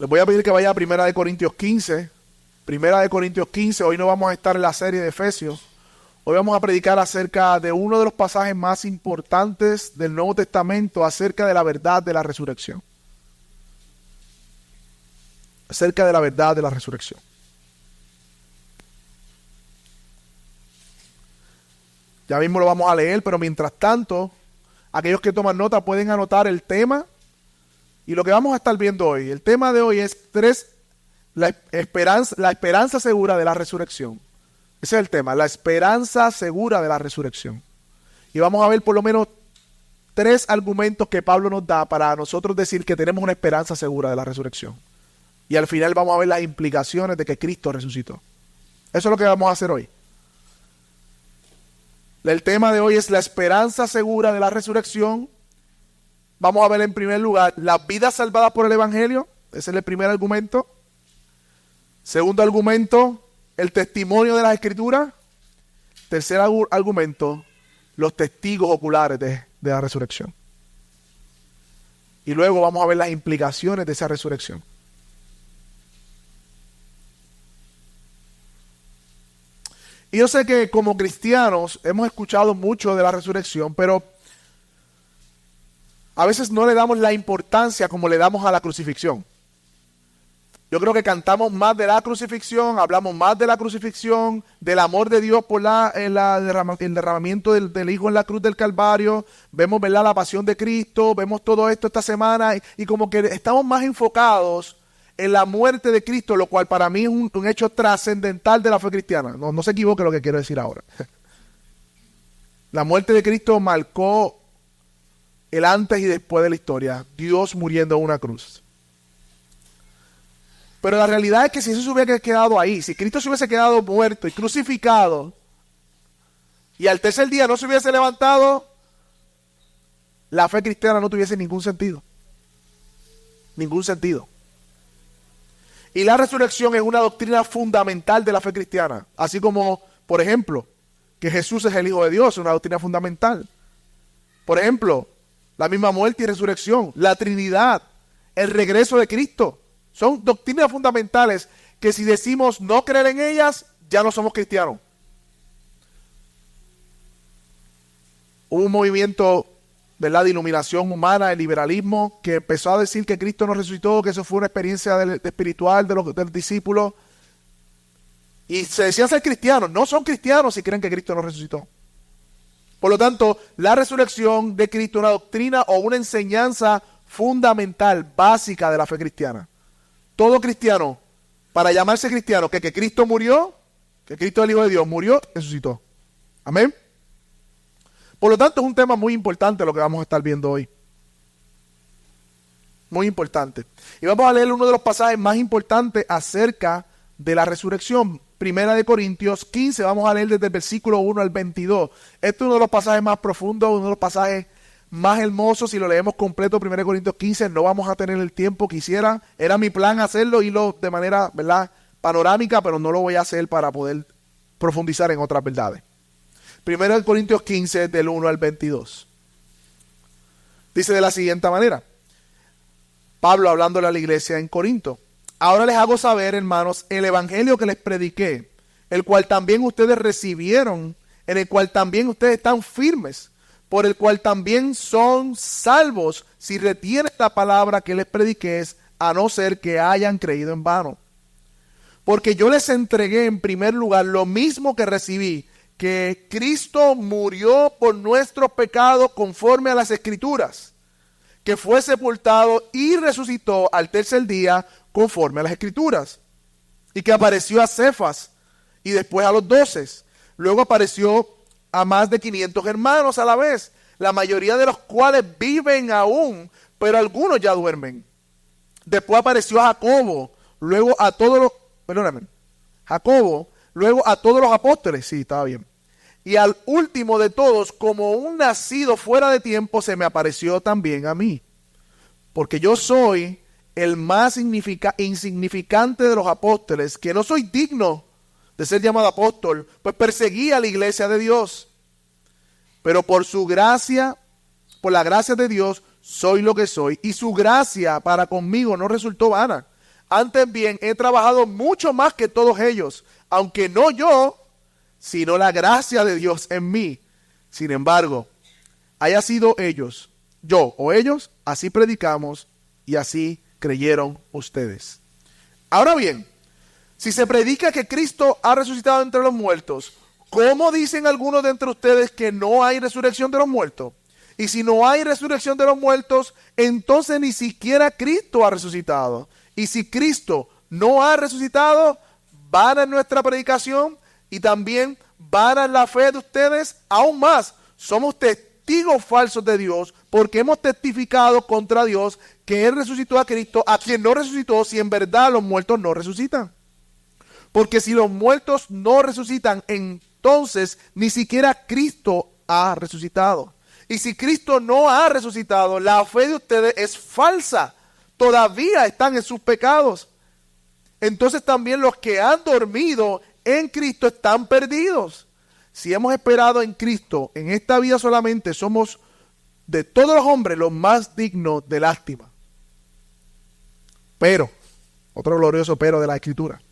Les voy a pedir que vaya a Primera de Corintios 15. Primera de Corintios 15. Hoy no vamos a estar en la serie de Efesios. Hoy vamos a predicar acerca de uno de los pasajes más importantes del Nuevo Testamento acerca de la verdad de la resurrección. Acerca de la verdad de la resurrección. Ya mismo lo vamos a leer, pero mientras tanto, aquellos que toman nota pueden anotar el tema y lo que vamos a estar viendo hoy. El tema de hoy es la esperanza segura de la resurrección. Ese es el tema, la esperanza segura de la resurrección. Y vamos a ver por lo menos 3 argumentos que Pablo nos da para nosotros decir que tenemos una esperanza segura de la resurrección. Y al final vamos a ver las implicaciones de que Cristo resucitó. Eso es lo que vamos a hacer hoy. El tema de hoy es la esperanza segura de la resurrección. Vamos a ver en primer lugar las vidas salvadas por el Evangelio. Ese es el primer argumento. Segundo argumento, el testimonio de las Escrituras. Tercer argumento, los testigos oculares de la resurrección. Y luego vamos a ver las implicaciones de esa resurrección. Y yo sé que como cristianos hemos escuchado mucho de la resurrección, pero a veces no le damos la importancia como le damos a la crucifixión. Yo creo que cantamos más de la crucifixión, hablamos más de la crucifixión, del amor de Dios por el derramamiento del Hijo en la cruz del Calvario. Vemos, ¿verdad?, la pasión de Cristo, vemos todo esto esta semana y como que estamos más enfocados en la muerte de Cristo, lo cual para mí es un hecho trascendental de la fe cristiana. No se equivoque lo que quiero decir ahora. La muerte de Cristo marcó el antes y después de la historia. Dios muriendo en una cruz. Pero la realidad es que si eso se hubiera quedado ahí, si Cristo se hubiese quedado muerto y crucificado, y al tercer día no se hubiese levantado, la fe cristiana no tuviese ningún sentido. Ningún sentido. Y la resurrección es una doctrina fundamental de la fe cristiana. Así como, por ejemplo, que Jesús es el Hijo de Dios, es una doctrina fundamental. Por ejemplo, la misma muerte y resurrección, la Trinidad, el regreso de Cristo. Son doctrinas fundamentales que si decimos no creer en ellas, ya no somos cristianos. Hubo un movimiento, ¿verdad?, de iluminación humana, el liberalismo, que empezó a decir que Cristo no resucitó, que eso fue una experiencia espiritual de los discípulos. Y se decían ser cristianos. No son cristianos si creen que Cristo no resucitó. Por lo tanto, la resurrección de Cristo es una doctrina o una enseñanza fundamental, básica de la fe cristiana. Todo cristiano, para llamarse cristiano, que Cristo murió, que Cristo es el Hijo de Dios, murió, resucitó. Amén. Por lo tanto, es un tema muy importante lo que vamos a estar viendo hoy. Muy importante. Y vamos a leer uno de los pasajes más importantes acerca de la resurrección. Primera de Corintios 15, vamos a leer desde el versículo 1 al 22. Este es uno de los pasajes más profundos, uno de los pasajes más hermosos. Si lo leemos completo, Primera de Corintios 15, no vamos a tener el tiempo que quisiera. Era mi plan hacerlo, irlo de manera, ¿verdad?, panorámica, pero no lo voy a hacer para poder profundizar en otras verdades. Primera de Corintios 15, del 1 al 22. Dice de la siguiente manera. Pablo hablándole a la iglesia en Corinto. Ahora les hago saber, hermanos, el evangelio que les prediqué, el cual también ustedes recibieron, en el cual también ustedes están firmes, por el cual también son salvos si retienen la palabra que les prediqué, a no ser que hayan creído en vano. Porque yo les entregué en primer lugar lo mismo que recibí, que Cristo murió por nuestros pecados conforme a las Escrituras, que fue sepultado y resucitó al tercer día conforme a las Escrituras, y que apareció a Cefas y después a los 12. Luego apareció a más de 500 hermanos a la vez, la mayoría de los cuales viven aún, pero algunos ya duermen. Después apareció a Jacobo, luego a todos los, luego a todos los apóstoles, sí, estaba bien. Y al último de todos, como un nacido fuera de tiempo, se me apareció también a mí. Porque yo soy el más insignificante de los apóstoles, que no soy digno de ser llamado apóstol, pues perseguí a la iglesia de Dios. Pero por su gracia, por la gracia de Dios, soy lo que soy. Y su gracia para conmigo no resultó vana. Antes bien, he trabajado mucho más que todos ellos, aunque no yo, sino la gracia de Dios en mí. Sin embargo, haya sido ellos, yo o ellos, así predicamos y así creyeron ustedes. Ahora bien, si se predica que Cristo ha resucitado entre los muertos, ¿cómo dicen algunos de entre ustedes que no hay resurrección de los muertos? Y si no hay resurrección de los muertos, entonces ni siquiera Cristo ha resucitado. Y si Cristo no ha resucitado, vana es nuestra predicación y también vana es la fe de ustedes. Aún más, somos testigos falsos de Dios porque hemos testificado contra Dios que Él resucitó a Cristo, a quien no resucitó, si en verdad los muertos no resucitan. Porque si los muertos no resucitan, entonces ni siquiera Cristo ha resucitado. Y si Cristo no ha resucitado, la fe de ustedes es falsa. Todavía están en sus pecados. Entonces también los que han dormido en Cristo están perdidos. Si hemos esperado en Cristo en esta vida solamente, somos de todos los hombres los más dignos de lástima. Pero, otro glorioso pero de la Escritura.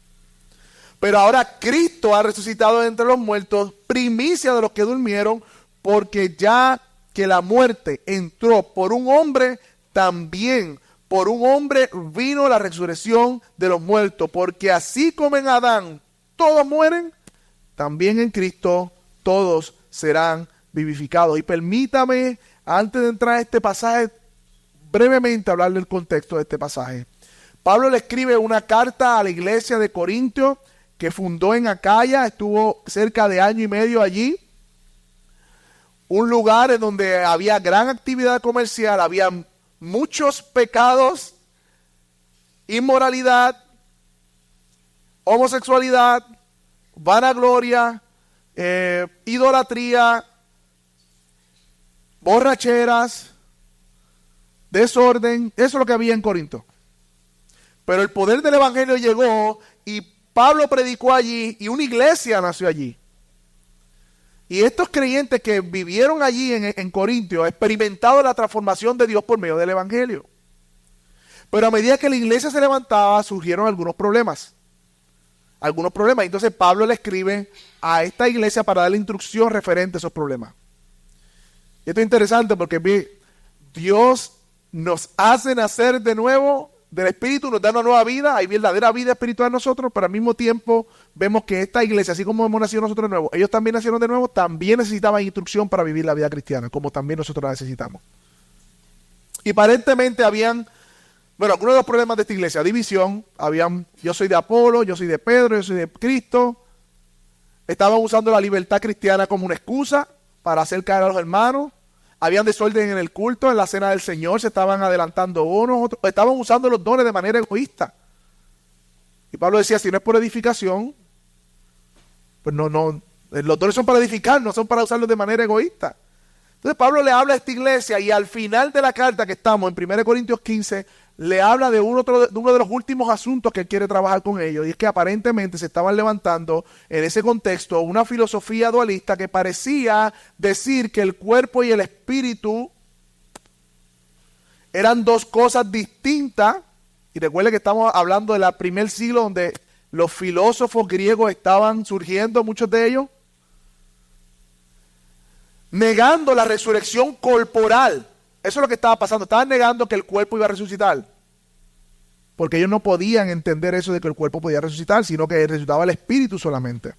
Pero ahora Cristo ha resucitado de entre los muertos, primicia de los que durmieron, porque ya que la muerte entró por un hombre, también por un hombre vino la resurrección de los muertos, porque así como en Adán todos mueren, también en Cristo todos serán vivificados. Y permítame, antes de entrar a este pasaje, brevemente hablar del contexto de este pasaje. Pablo le escribe una carta a la iglesia de Corintios, que fundó en Acaya, estuvo cerca de año y medio allí. Un lugar en donde había gran actividad comercial, había muchos pecados, inmoralidad, homosexualidad, vanagloria, idolatría, borracheras, desorden. Eso es lo que había en Corinto. Pero el poder del evangelio llegó y Pablo predicó allí y una iglesia nació allí. Y estos creyentes que vivieron allí en Corintio, experimentaron la transformación de Dios por medio del evangelio. Pero a medida que la iglesia se levantaba, surgieron algunos problemas. Y entonces Pablo le escribe a esta iglesia para darle instrucción referente a esos problemas. Y esto es interesante porque Dios nos hace nacer de nuevo del Espíritu, nos da una nueva vida, hay verdadera vida espiritual en nosotros, pero al mismo tiempo vemos que esta iglesia, así como hemos nacido nosotros de nuevo, ellos también nacieron de nuevo, también necesitaban instrucción para vivir la vida cristiana, como también nosotros la necesitamos. Y aparentemente habían, algunos de los problemas de esta iglesia, división, yo soy de Apolo, yo soy de Pedro, yo soy de Cristo. Estaban usando la libertad cristiana como una excusa para hacer caer a los hermanos. Habían desorden en el culto, en la cena del Señor, se estaban adelantando unos, otros, estaban usando los dones de manera egoísta. Y Pablo decía, si no es por edificación, pues no, los dones son para edificar, no son para usarlos de manera egoísta. Entonces Pablo le habla a esta iglesia y al final de la carta que estamos en 1 Corintios 15, le habla de uno de los últimos asuntos que él quiere trabajar con ellos, y es que aparentemente se estaban levantando en ese contexto una filosofía dualista que parecía decir que el cuerpo y el espíritu eran dos cosas distintas. Y recuerde que estamos hablando del primer siglo donde los filósofos griegos estaban surgiendo, muchos de ellos, negando la resurrección corporal. Eso es lo que estaba pasando. Estaban negando que el cuerpo iba a resucitar. Porque ellos no podían entender eso de que el cuerpo podía resucitar, sino que resucitaba el espíritu solamente.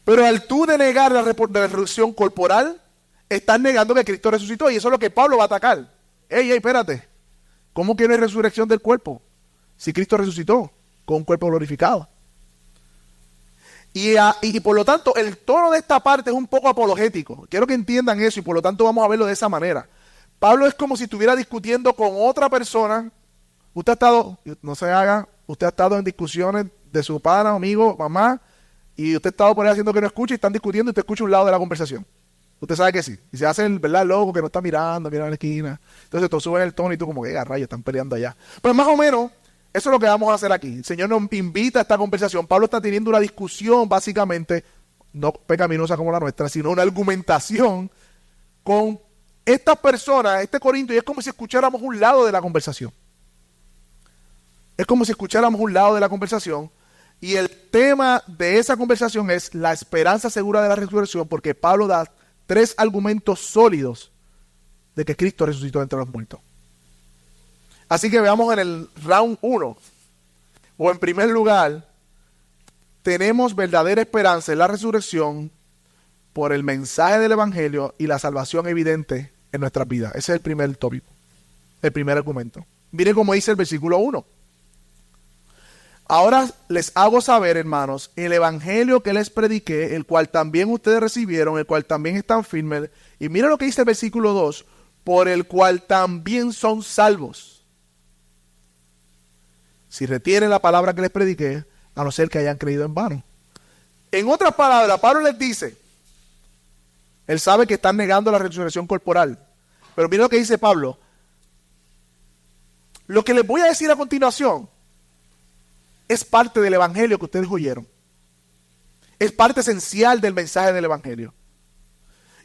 Pero al tú de negar la resurrección corporal, estás negando que Cristo resucitó. Y eso es lo que Pablo va a atacar. Ey, espérate. ¿Cómo que no hay resurrección del cuerpo? Si Cristo resucitó con un cuerpo glorificado. Y por lo tanto, el tono de esta parte es un poco apologético. Quiero que entiendan eso y por lo tanto vamos a verlo de esa manera. Pablo es como si estuviera discutiendo con otra persona. Usted ha estado, no se haga, usted ha estado en discusiones de su pana, amigo, mamá, y usted ha estado por ahí haciendo que no escuche y están discutiendo y usted escucha un lado de la conversación. Usted sabe que sí. Y se hace el loco que no está mirando, mira a la esquina. Entonces tú subes el tono y tú como que, rayos, están peleando allá. Pues más o menos, eso es lo que vamos a hacer aquí. El Señor nos invita a esta conversación. Pablo está teniendo una discusión, básicamente, no pecaminosa como la nuestra, sino una argumentación con estas personas, este Corinto, y es como si escucháramos un lado de la conversación. Es como si escucháramos un lado de la conversación y el tema de esa conversación es la esperanza segura de la resurrección, porque Pablo da 3 argumentos sólidos de que Cristo resucitó entre los muertos. Así que veamos en el round 1, o en primer lugar, tenemos verdadera esperanza en la resurrección por el mensaje del Evangelio y la salvación evidente en nuestras vidas. Ese es el primer tópico, el primer argumento. Miren cómo dice el versículo 1. Ahora les hago saber, hermanos, el evangelio que les prediqué, el cual también ustedes recibieron, el cual también están firmes. Y miren lo que dice el versículo 2, por el cual también son salvos. Si retienen la palabra que les prediqué, a no ser que hayan creído en vano. En otras palabras, Pablo les dice, él sabe que están negando la resurrección corporal. Pero miren lo que dice Pablo. Lo que les voy a decir a continuación es parte del evangelio que ustedes oyeron. Es parte esencial del mensaje del evangelio.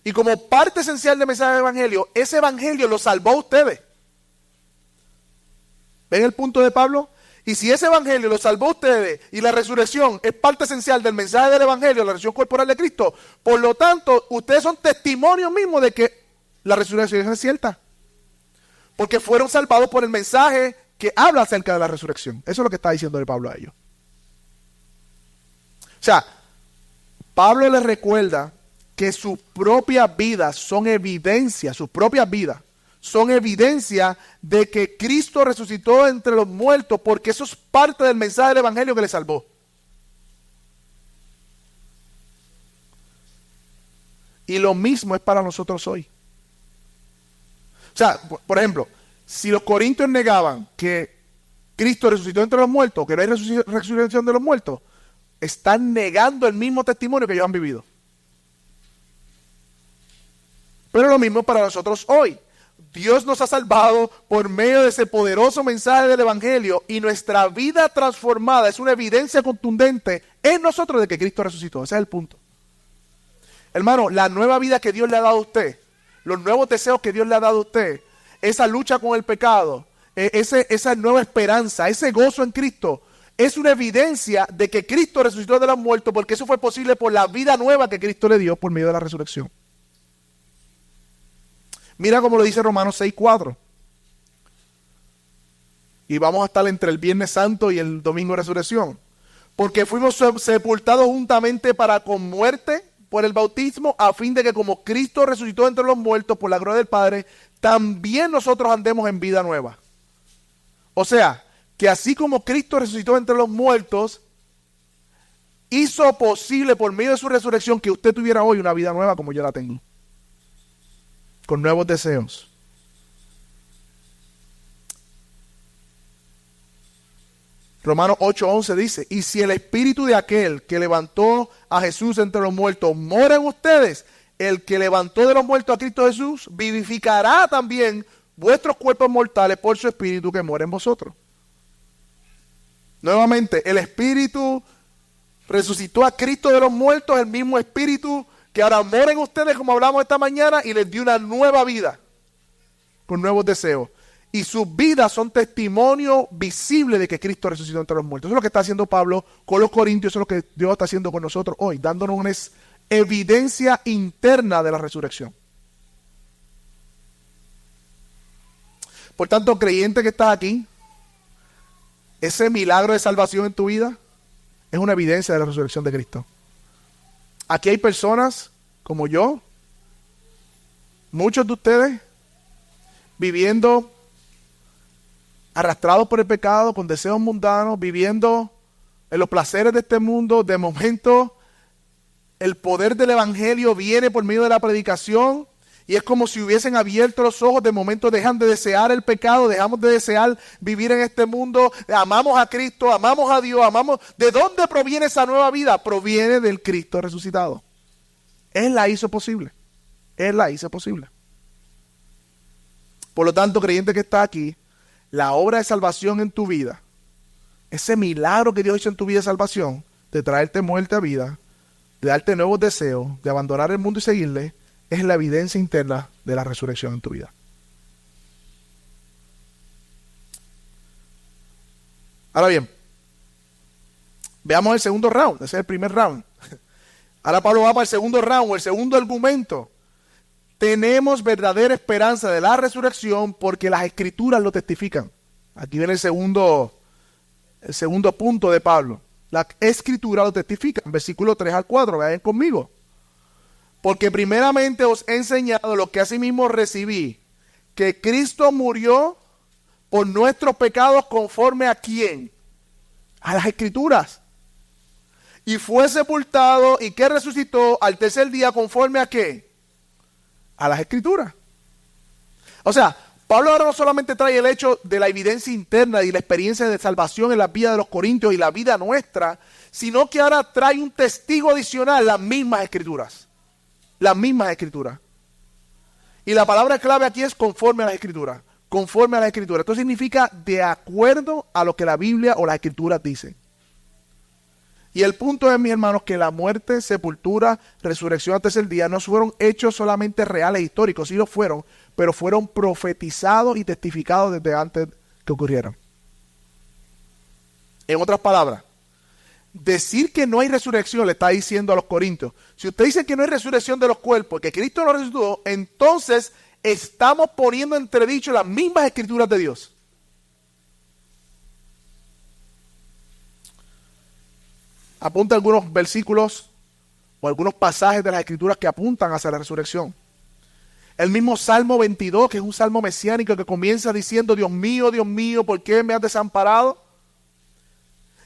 Y como parte esencial del mensaje del evangelio, ese evangelio lo salvó a ustedes. ¿Ven el punto de Pablo? Y si ese evangelio lo salvó a ustedes y la resurrección es parte esencial del mensaje del evangelio, la resurrección corporal de Cristo, por lo tanto, ustedes son testimonios mismos de que la resurrección es cierta. Porque fueron salvados por el mensaje que habla acerca de la resurrección. Eso es lo que está diciendo Pablo a ellos. O sea, Pablo les recuerda que sus propias vidas son evidencia, sus propias vidas son evidencia de que Cristo resucitó entre los muertos, porque eso es parte del mensaje del evangelio que les salvó. Y lo mismo es para nosotros hoy. O sea, por ejemplo, si los corintios negaban que Cristo resucitó entre los muertos, que no hay resurrección de los muertos, están negando el mismo testimonio que ellos han vivido. Pero lo mismo para nosotros hoy. Dios nos ha salvado por medio de ese poderoso mensaje del evangelio y nuestra vida transformada es una evidencia contundente en nosotros de que Cristo resucitó. Ese es el punto. Hermano, la nueva vida que Dios le ha dado a usted, los nuevos deseos que Dios le ha dado a usted, esa lucha con el pecado, esa nueva esperanza, ese gozo en Cristo, es una evidencia de que Cristo resucitó de los muertos, porque eso fue posible por la vida nueva que Cristo le dio por medio de la resurrección. Mira cómo lo dice Romanos 6:4. Y vamos a estar entre el Viernes Santo y el Domingo de Resurrección. Porque fuimos sepultados juntamente para con muerte por el bautismo, a fin de que como Cristo resucitó entre los muertos por la gloria del Padre, también nosotros andemos en vida nueva. O sea, que así como Cristo resucitó entre los muertos, hizo posible por medio de su resurrección que usted tuviera hoy una vida nueva como yo la tengo. Con nuevos deseos. Romanos 8:11 dice, y si el espíritu de aquel que levantó a Jesús entre los muertos mora en ustedes, el que levantó de los muertos a Cristo Jesús vivificará también vuestros cuerpos mortales por su espíritu que mora en vosotros. Nuevamente, el espíritu resucitó a Cristo de los muertos, el mismo espíritu que ahora mora en ustedes, como hablamos esta mañana, y les dio una nueva vida con nuevos deseos. Y sus vidas son testimonio visible de que Cristo resucitó entre los muertos. Eso es lo que está haciendo Pablo con los corintios, eso es lo que Dios está haciendo con nosotros hoy, dándonos una evidencia interna de la resurrección. Por tanto, creyente que estás aquí, ese milagro de salvación en tu vida es una evidencia de la resurrección de Cristo. Aquí hay personas como yo, muchos de ustedes, viviendo arrastrados por el pecado, con deseos mundanos, viviendo en los placeres de este mundo. De momento, el poder del evangelio viene por medio de la predicación y es como si hubiesen abierto los ojos. De momento dejan de desear el pecado, dejamos de desear vivir en este mundo, amamos a Cristo, amamos a Dios, amamos. ¿De dónde proviene esa nueva vida? Proviene del Cristo resucitado. Él la hizo posible. Él la hizo posible. Por lo tanto, creyente que está aquí, la obra de salvación en tu vida, ese milagro que Dios hizo en tu vida de salvación, de traerte muerte a vida, de darte nuevos deseos, de abandonar el mundo y seguirle, es la evidencia interna de la resurrección en tu vida. Ahora bien, veamos el segundo round. Ese es el primer round. Ahora Pablo va para el segundo round, o el segundo argumento. Tenemos verdadera esperanza de la resurrección porque las escrituras lo testifican. Aquí viene el segundo punto de Pablo. La escritura lo testifica. Versículo 3 al 4, vean conmigo. Porque primeramente os he enseñado lo que asimismo recibí, que Cristo murió por nuestros pecados conforme a ¿quién? A las escrituras. Y fue sepultado y que resucitó al tercer día conforme a ¿qué? A las escrituras. O sea, Pablo ahora no solamente trae el hecho de la evidencia interna y la experiencia de salvación en la vida de los corintios y la vida nuestra, sino que ahora trae un testigo adicional, las mismas escrituras. Las mismas escrituras. Y la palabra clave aquí es conforme a las escrituras. Conforme a las escrituras. Esto significa de acuerdo a lo que la Biblia o las escrituras dicen. Y el punto es, mis hermanos, que la muerte, sepultura, resurrección al tercer día no fueron hechos solamente reales e históricos, sí lo fueron, pero fueron profetizados y testificados desde antes que ocurrieran. En otras palabras, decir que no hay resurrección le está diciendo a los corintios. Si usted dice que no hay resurrección de los cuerpos, que Cristo no resucitó, entonces estamos poniendo en entredicho las mismas escrituras de Dios. Apunta algunos versículos o algunos pasajes de las escrituras que apuntan hacia la resurrección. El mismo Salmo 22, que es un salmo mesiánico que comienza diciendo: Dios mío, ¿por qué me has desamparado?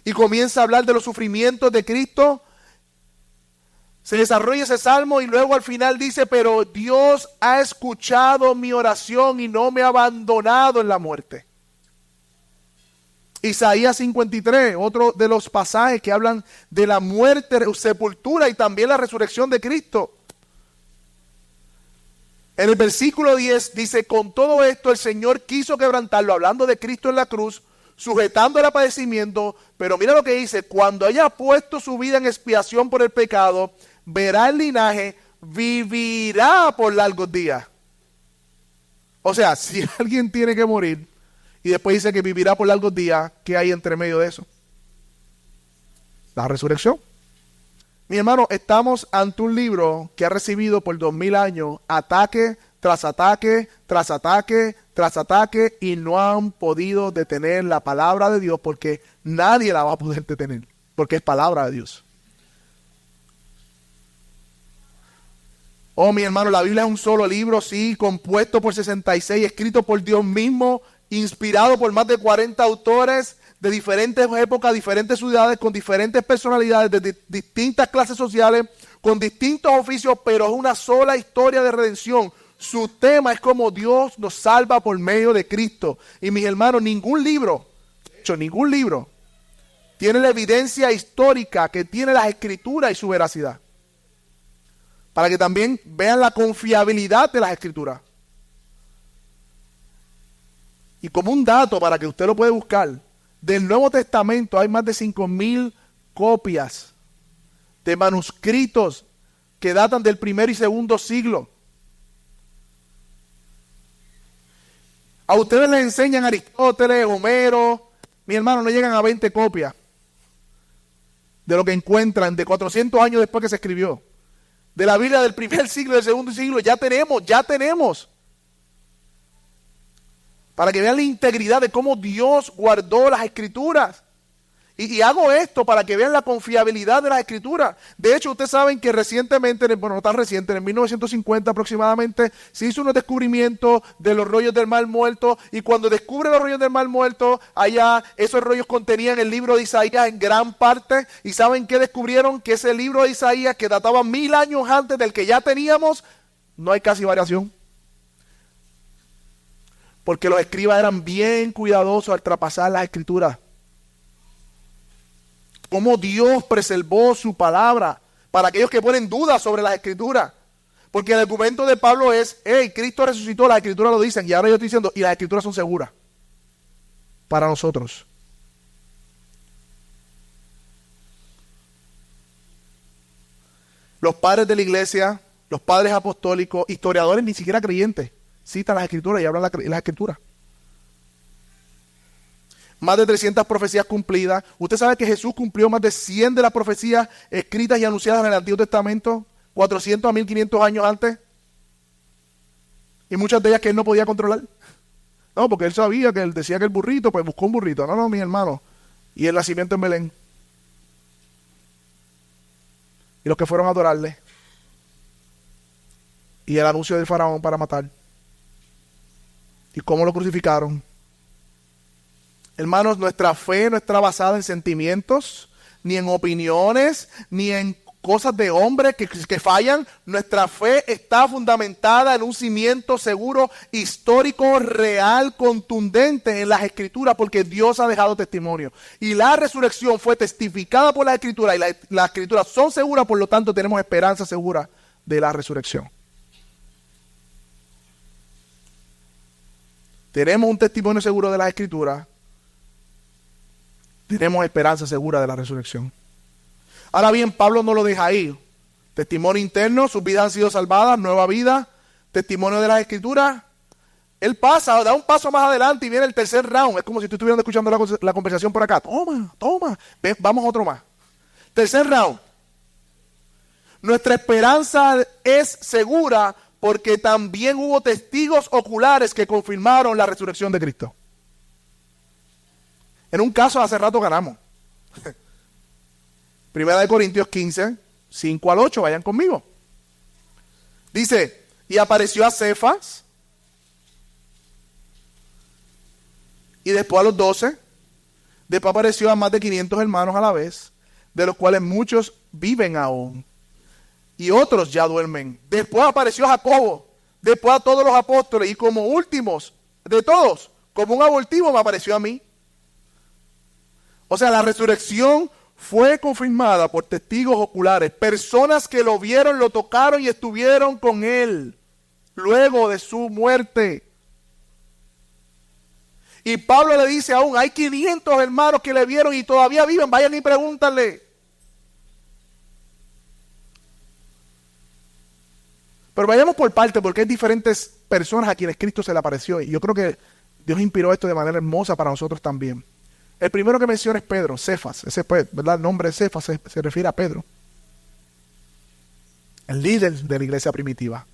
Y comienza a hablar de los sufrimientos de Cristo. Se desarrolla ese salmo y luego al final dice: pero Dios ha escuchado mi oración y no me ha abandonado en la muerte. Isaías 53, otro de los pasajes que hablan de la muerte, sepultura y también la resurrección de Cristo. En el versículo 10 dice: con todo esto el Señor quiso quebrantarlo, hablando de Cristo en la cruz, sujetando el padecimiento, pero mira lo que dice: cuando haya puesto su vida en expiación por el pecado, verá el linaje, vivirá por largos días. O sea, si alguien tiene que morir y después dice que vivirá por largos días, ¿qué hay entre medio de eso? La resurrección. Mi hermano, estamos ante un libro que ha recibido por 2000 años ataque tras ataque, tras ataque, tras ataque, y no han podido detener la palabra de Dios, porque nadie la va a poder detener, porque es palabra de Dios. Oh, mi hermano, la Biblia es un solo libro, sí, compuesto por 66, escrito por Dios mismo, inspirado por más de 40 autores de diferentes épocas, diferentes ciudades, con diferentes personalidades, de distintas clases sociales, con distintos oficios, pero es una sola historia de redención. Su tema es cómo Dios nos salva por medio de Cristo. Y mis hermanos, ningún libro, de hecho, ningún libro tiene la evidencia histórica que tiene las escrituras y su veracidad. Para que también vean la confiabilidad de las escrituras. Y como un dato, para que usted lo pueda buscar, del Nuevo Testamento hay más de 5000 copias de manuscritos que datan del primer y segundo siglo. A ustedes les enseñan Aristóteles, Homero, mi hermano, no llegan a 20 copias de lo que encuentran de 400 años después que se escribió. De la Biblia del primer siglo y del segundo siglo ya tenemos. Para que vean la integridad de cómo Dios guardó las escrituras. Y hago esto para que vean la confiabilidad de las escrituras. De hecho, ustedes saben que recientemente, bueno, no tan reciente, en 1950 aproximadamente, se hizo un descubrimiento de los rollos del Mar Muerto. Y cuando descubren los rollos del Mar Muerto, allá esos rollos contenían el libro de Isaías en gran parte. ¿Y saben qué descubrieron? Que ese libro de Isaías, que databa 1000 años antes del que ya teníamos, no hay casi variación. Porque los escribas eran bien cuidadosos al traspasar las escrituras. Cómo Dios preservó su palabra para aquellos que ponen dudas sobre las escrituras. Porque el argumento de Pablo es: hey, Cristo resucitó, las escrituras lo dicen. Y ahora yo estoy diciendo, y las escrituras son seguras para nosotros. Los padres de la iglesia, los padres apostólicos, historiadores ni siquiera creyentes, citan las escrituras y hablan las escrituras. más de 300 profecías cumplidas. Usted sabe que Jesús cumplió más de 100 de las profecías escritas y anunciadas en el Antiguo Testamento, 400 a 1500 años antes. Y muchas de ellas que él no podía controlar. No, porque él sabía que él decía que el burrito, pues buscó un burrito. No, mi hermano. Y el nacimiento en Belén. Y los que fueron a adorarle. Y el anuncio del faraón para matar. Y cómo lo crucificaron. Hermanos, nuestra fe no está basada en sentimientos, ni en opiniones, ni en cosas de hombres que fallan. Nuestra fe está fundamentada en un cimiento seguro, histórico, real, contundente en las Escrituras, porque Dios ha dejado testimonio. Y la resurrección fue testificada por las Escrituras, y las Escrituras son seguras, por lo tanto tenemos esperanza segura de la resurrección. Tenemos un testimonio seguro de las Escrituras. Tenemos esperanza segura de la resurrección. Ahora bien, Pablo no lo deja ahí. Testimonio interno, sus vidas han sido salvadas, nueva vida, testimonio de las Escrituras. Él pasa, da un paso más adelante y viene el tercer round. Es como si tú estuvieras escuchando la conversación por acá. Toma. Ven, vamos a otro más. Tercer round. Nuestra esperanza es segura porque también hubo testigos oculares que confirmaron la resurrección de Cristo. En un caso, hace rato ganamos. Primera de Corintios 15, 5 al 8, vayan conmigo. Dice, y apareció a Cefas, y después a los 12, después apareció a más de 500 hermanos a la vez, de los cuales muchos viven aún, y otros ya duermen. Después apareció a Jacobo, después a todos los apóstoles, y como últimos de todos, como un abortivo me apareció a mí. O sea, la resurrección fue confirmada por testigos oculares, personas que lo vieron, lo tocaron y estuvieron con él luego de su muerte. Y Pablo le dice aún, hay 500 hermanos que le vieron y todavía viven, vayan y pregúntale. Pero vayamos por parte, porque hay diferentes personas a quienes Cristo se le apareció. Y yo creo que Dios inspiró esto de manera hermosa para nosotros también. El primero que menciona es Pedro, Cefas. Ese, ¿verdad? El nombre de Cefas se refiere a Pedro. El líder de la iglesia primitiva.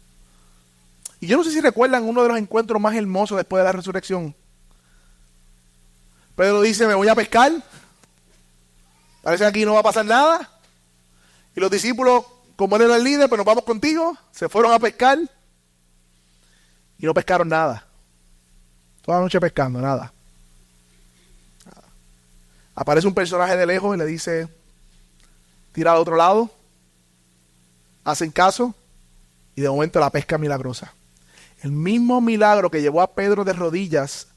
Y yo no sé si recuerdan uno de los encuentros más hermosos después de la resurrección. Pedro dice, me voy a pescar. Parece que aquí no va a pasar nada. Y los discípulos, como él era el líder, pues nos vamos contigo. Se fueron a pescar. Y no pescaron nada. Toda la noche pescando, nada. Aparece un personaje de lejos y le dice, tira al otro lado. Hacen caso y de momento la pesca milagrosa. El mismo milagro que llevó a Pedro de rodillas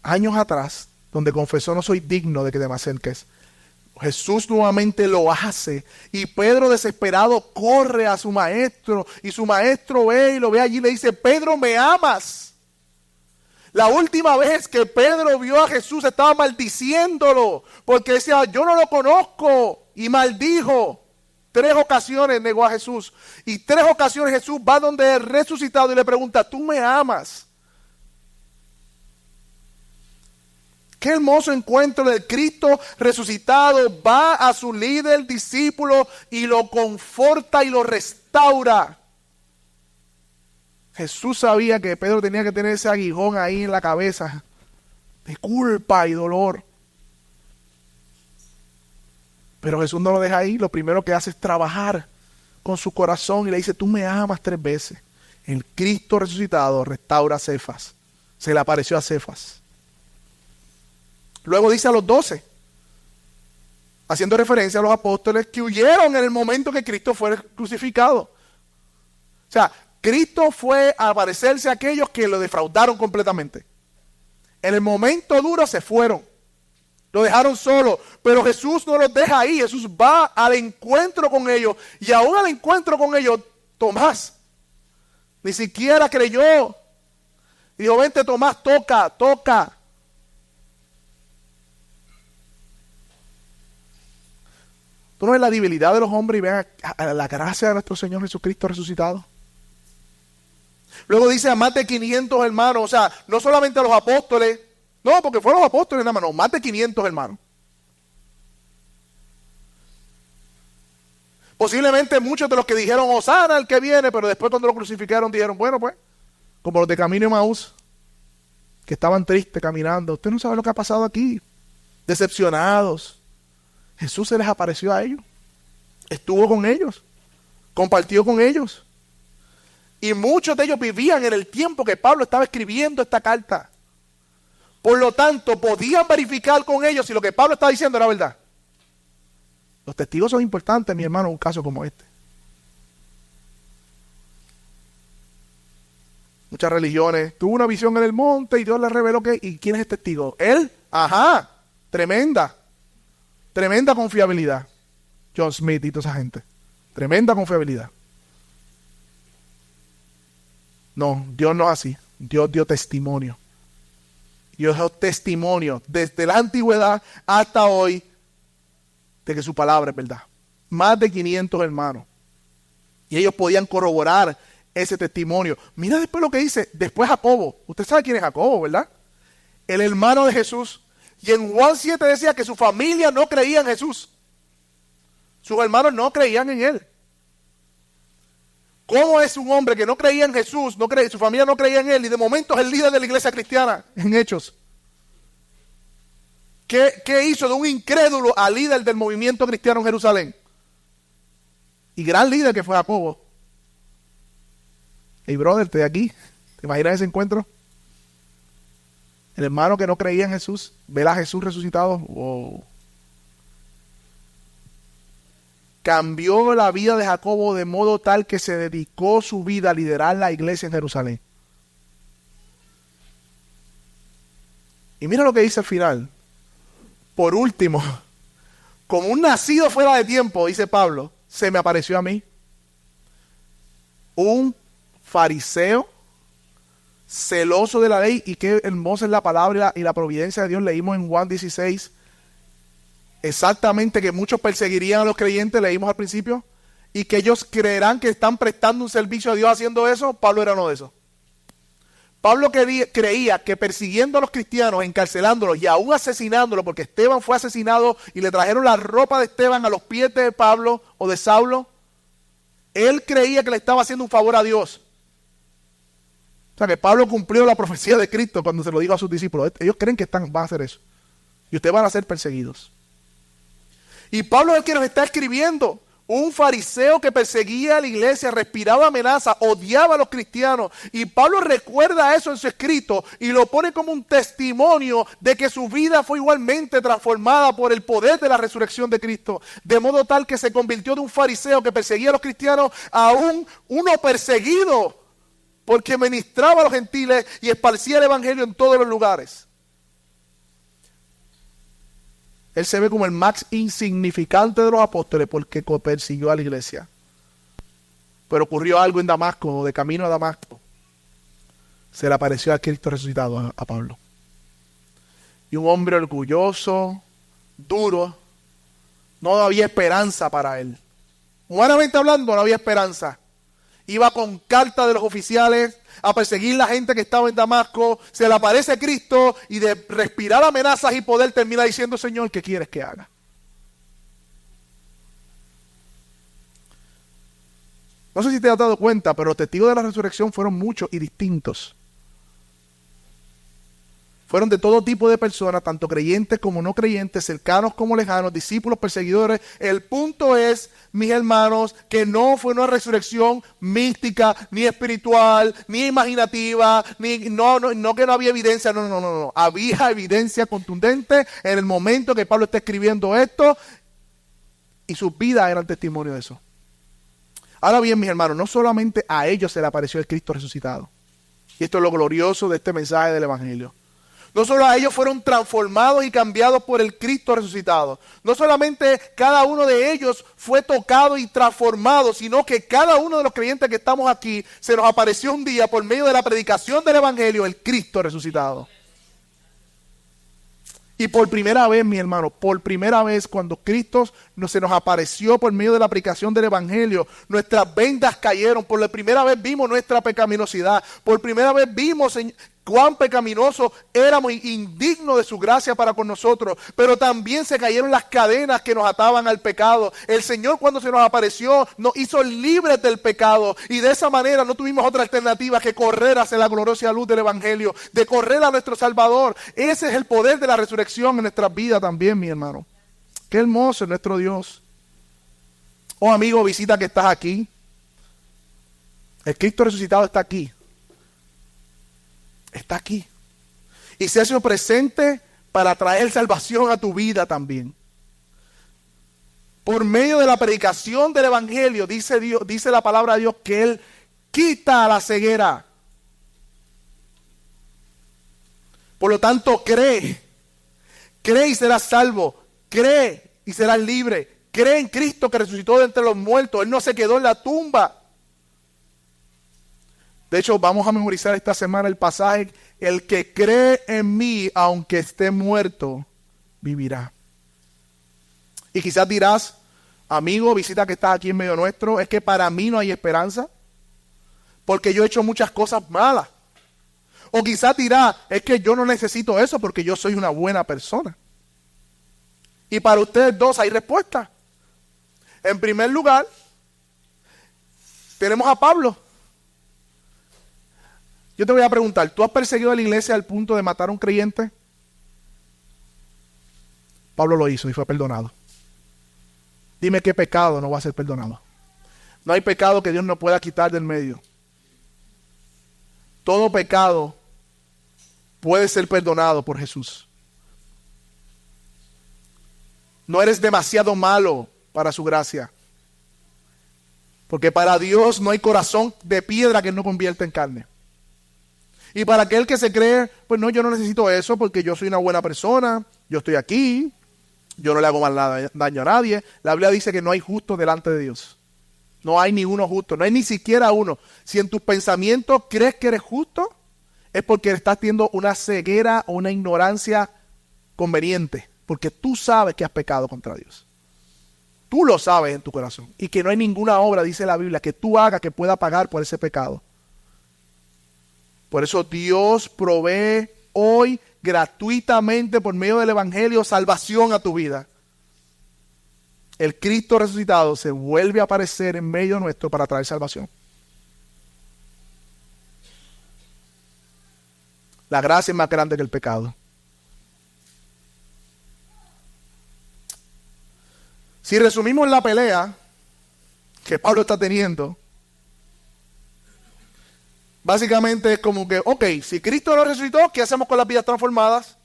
años atrás, donde confesó, no soy digno de que te me acerques. Jesús nuevamente lo hace y Pedro desesperado corre a su maestro y su maestro ve y lo ve allí y le dice, Pedro, ¿me amas? La última vez que Pedro vio a Jesús estaba maldiciéndolo, porque decía, yo no lo conozco, y maldijo. 3 ocasiones negó a Jesús, y 3 ocasiones Jesús va donde el resucitado y le pregunta, ¿tú me amas? Qué hermoso encuentro del Cristo resucitado, va a su líder, discípulo, y lo conforta y lo restaura. Jesús sabía que Pedro tenía que tener ese aguijón ahí en la cabeza de culpa y dolor. Pero Jesús no lo deja ahí. Lo primero que hace es trabajar con su corazón y le dice, tú me amas 3 veces. El Cristo resucitado restaura a Cefas. Se le apareció a Cefas. Luego dice a los 12, haciendo referencia a los apóstoles que huyeron en el momento que Cristo fue crucificado. O sea, Cristo fue a aparecerse a aquellos que lo defraudaron completamente. En el momento duro se fueron. Lo dejaron solo. Pero Jesús no los deja ahí. Jesús va al encuentro con ellos. Y aún al encuentro con ellos, Tomás ni siquiera creyó. Dijo, vente Tomás, toca. ¿Tú no ves la debilidad de los hombres y ves a la gracia de nuestro Señor Jesucristo resucitado? Luego dice a más de 500 hermanos, o sea, no solamente a los apóstoles, No, porque fueron los apóstoles nada más. No, más de 500 hermanos. Posiblemente muchos de los que dijeron Hosana el que viene, pero después cuando lo crucificaron dijeron, bueno pues, como los de Camino de Emaús, que estaban tristes caminando. Usted no sabe lo que ha pasado aquí. Decepcionados. Jesús se les apareció a ellos. Estuvo con ellos. Compartió con ellos. Y muchos de ellos vivían en el tiempo que Pablo estaba escribiendo esta carta. Por lo tanto, podían verificar con ellos si lo que Pablo estaba diciendo era verdad. Los testigos son importantes, mi hermano, en un caso como este. Muchas religiones. Tuvo una visión en el monte y Dios le reveló que... ¿Y quién es el testigo? Él. Ajá. Tremenda confiabilidad. John Smith y toda esa gente. Tremenda confiabilidad. No, Dios no es así. Dios dio testimonio. Dios dio testimonio desde la antigüedad hasta hoy de que su palabra es verdad. Más de 500 hermanos. Y ellos podían corroborar ese testimonio. Mira después lo que dice. Después Jacobo. Usted sabe quién es Jacobo, ¿verdad? El hermano de Jesús. Y en Juan 7 decía que su familia no creía en Jesús. Sus hermanos no creían en él. ¿Cómo es un hombre que no creía en Jesús, su familia no creía en él y de momento es el líder de la iglesia cristiana en Hechos? ¿Qué hizo de un incrédulo al líder del movimiento cristiano en Jerusalén? Y gran líder que fue Jacobo. Hey brother, estoy aquí. ¿Te imaginas ese encuentro? El hermano que no creía en Jesús, ver a Jesús resucitado. Wow. Cambió la vida de Jacobo de modo tal que se dedicó su vida a liderar la iglesia en Jerusalén. Y mira lo que dice al final. Por último, como un nacido fuera de tiempo, dice Pablo, se me apareció a mí un fariseo celoso de la ley, y qué hermosa es la palabra y la providencia de Dios. Leímos en Juan 16 exactamente que muchos perseguirían a los creyentes, leímos al principio, y que ellos creerán que están prestando un servicio a Dios haciendo eso. Pablo era uno de esos. Pablo creía que persiguiendo a los cristianos, encarcelándolos y aún asesinándolos, porque Esteban fue asesinado y le trajeron la ropa de Esteban a los pies de Pablo o de Saulo, él creía que le estaba haciendo un favor a Dios. O sea que Pablo cumplió la profecía de Cristo cuando se lo dijo a sus discípulos. Ellos creen que van a hacer eso. Y ustedes van a ser perseguidos. Y Pablo es el que nos está escribiendo. Un fariseo que perseguía a la iglesia, respiraba amenaza, odiaba a los cristianos. Y Pablo recuerda eso en su escrito y lo pone como un testimonio de que su vida fue igualmente transformada por el poder de la resurrección de Cristo. De modo tal que se convirtió de un fariseo que perseguía a los cristianos a uno perseguido, porque ministraba a los gentiles y esparcía el evangelio en todos los lugares. Él se ve como el más insignificante de los apóstoles porque persiguió a la iglesia. Pero ocurrió algo en Damasco, de camino a Damasco. Se le apareció a Cristo resucitado a Pablo. Y un hombre orgulloso, duro, no había esperanza para él. Humanamente hablando, no había esperanza. Iba con cartas de los oficiales a perseguir la gente que estaba en Damasco. Se le aparece Cristo y de respirar amenazas y poder termina diciendo: Señor, ¿qué quieres que haga? No sé si te has dado cuenta, pero los testigos de la resurrección fueron muchos y distintos. Fueron de todo tipo de personas, tanto creyentes como no creyentes, cercanos como lejanos, discípulos, perseguidores. El punto es, mis hermanos, que no fue una resurrección mística, ni espiritual, ni imaginativa, no que no había evidencia, no. Había evidencia contundente en el momento que Pablo está escribiendo esto, y sus vidas eran testimonio de eso. Ahora bien, mis hermanos, no solamente a ellos se le apareció el Cristo resucitado. Y esto es lo glorioso de este mensaje del Evangelio. No solo a ellos fueron transformados y cambiados por el Cristo resucitado. No solamente cada uno de ellos fue tocado y transformado, sino que cada uno de los creyentes que estamos aquí se nos apareció un día por medio de la predicación del Evangelio el Cristo resucitado. Y por primera vez, mi hermano, por primera vez cuando Cristo se nos apareció por medio de la predicación del Evangelio, nuestras vendas cayeron. Por la primera vez vimos nuestra pecaminosidad. Por primera vez vimos cuán pecaminosos éramos, indignos de su gracia para con nosotros, pero también se cayeron las cadenas que nos ataban al pecado. El Señor, cuando se nos apareció, nos hizo libres del pecado, y de esa manera no tuvimos otra alternativa que correr hacia la gloriosa luz del Evangelio, de correr a nuestro Salvador. Ese es el poder de la resurrección en nuestras vidas también, mi hermano. Qué hermoso es nuestro Dios. Oh amigo, visita que estás aquí. El Cristo resucitado está aquí. Está aquí. Y se ha hecho presente para traer salvación a tu vida también. Por medio de la predicación del Evangelio, dice Dios, dice la palabra de Dios, que Él quita la ceguera. Por lo tanto, cree y serás salvo. Cree y serás libre. Cree en Cristo que resucitó de entre los muertos. Él no se quedó en la tumba. De hecho, vamos a memorizar esta semana el pasaje: el que cree en mí, aunque esté muerto, vivirá. Y quizás dirás, amigo, visita que estás aquí en medio nuestro, es que para mí no hay esperanza, porque yo he hecho muchas cosas malas. O quizás dirás, es que yo no necesito eso porque yo soy una buena persona. Y para ustedes dos hay respuesta. En primer lugar, tenemos a Pablo. Yo te voy a preguntar, ¿tú has perseguido a la iglesia al punto de matar a un creyente? Pablo lo hizo y fue perdonado. Dime qué pecado no va a ser perdonado. No hay pecado que Dios no pueda quitar del medio. Todo pecado puede ser perdonado por Jesús. No eres demasiado malo para su gracia. Porque para Dios no hay corazón de piedra que no convierta en carne. Y para aquel que se cree, pues no, yo no necesito eso porque yo soy una buena persona, yo estoy aquí, yo no le hago daño a nadie. La Biblia dice que no hay justo delante de Dios. No hay ni uno justo, no hay ni siquiera uno. Si en tus pensamientos crees que eres justo, es porque estás teniendo una ceguera o una ignorancia conveniente, porque tú sabes que has pecado contra Dios. Tú lo sabes en tu corazón. Y que no hay ninguna obra, dice la Biblia, que tú hagas que pueda pagar por ese pecado. Por eso Dios provee hoy gratuitamente por medio del Evangelio salvación a tu vida. El Cristo resucitado se vuelve a aparecer en medio nuestro para traer salvación. La gracia es más grande que el pecado. Si resumimos la pelea que Pablo está teniendo, básicamente es como que, ok, si Cristo no resucitó, ¿qué hacemos con las vidas transformadas?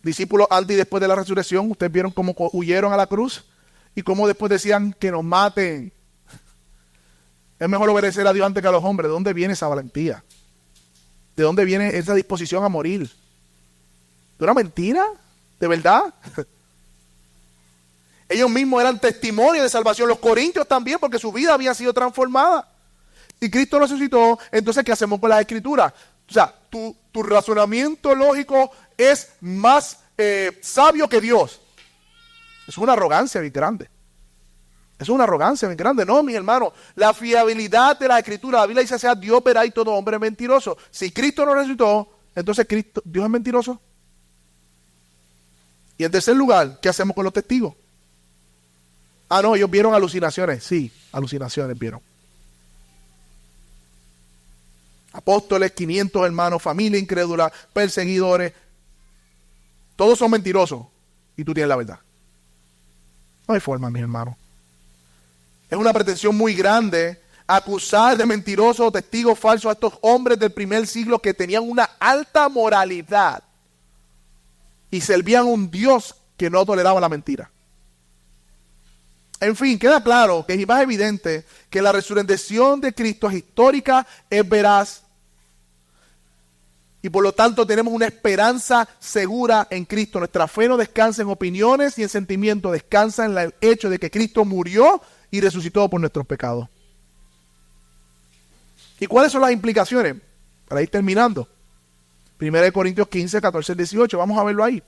Discípulos antes y después de la resurrección, ustedes vieron cómo huyeron a la cruz y cómo después decían que nos maten. Es mejor obedecer a Dios antes que a los hombres. ¿De dónde viene esa valentía? ¿De dónde viene esa disposición a morir? ¿De una mentira? ¿De verdad? Ellos mismos eran testimonio de salvación. Los corintios también, porque su vida había sido transformada. Si Cristo resucitó, entonces ¿qué hacemos con las escrituras? O sea, tu razonamiento lógico es más sabio que Dios. Es una arrogancia bien grande. Es una arrogancia bien grande. No, mis hermanos, la fiabilidad de la escritura, la Biblia dice, sea Dios verá y todo hombre mentiroso. Si Cristo no resucitó, entonces Dios es mentiroso. Y en tercer lugar, ¿qué hacemos con los testigos? Ah, no, ellos vieron alucinaciones. Sí, alucinaciones vieron. Apóstoles, 500 hermanos, familia incrédula, perseguidores. Todos son mentirosos. Y tú tienes la verdad. No hay forma, mis hermanos. Es una pretensión muy grande acusar de mentirosos o testigos falsos a estos hombres del primer siglo que tenían una alta moralidad y servían a un Dios que no toleraba la mentira. En fin, queda claro que es más evidente que la resurrección de Cristo es histórica, es veraz, y por lo tanto tenemos una esperanza segura en Cristo. Nuestra fe no descansa en opiniones y en sentimientos, descansa en el hecho de que Cristo murió y resucitó por nuestros pecados. ¿Y cuáles son las implicaciones? Para ir terminando. 1 Corintios 15, 14, 18, vamos a verlo ahí.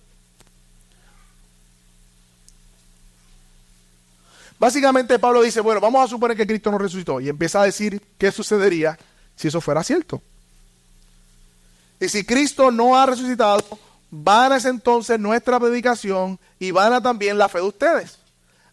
Básicamente Pablo dice, bueno, vamos a suponer que Cristo no resucitó, y empieza a decir qué sucedería si eso fuera cierto. Y si Cristo no ha resucitado, vana es entonces nuestra predicación y vana también la fe de ustedes.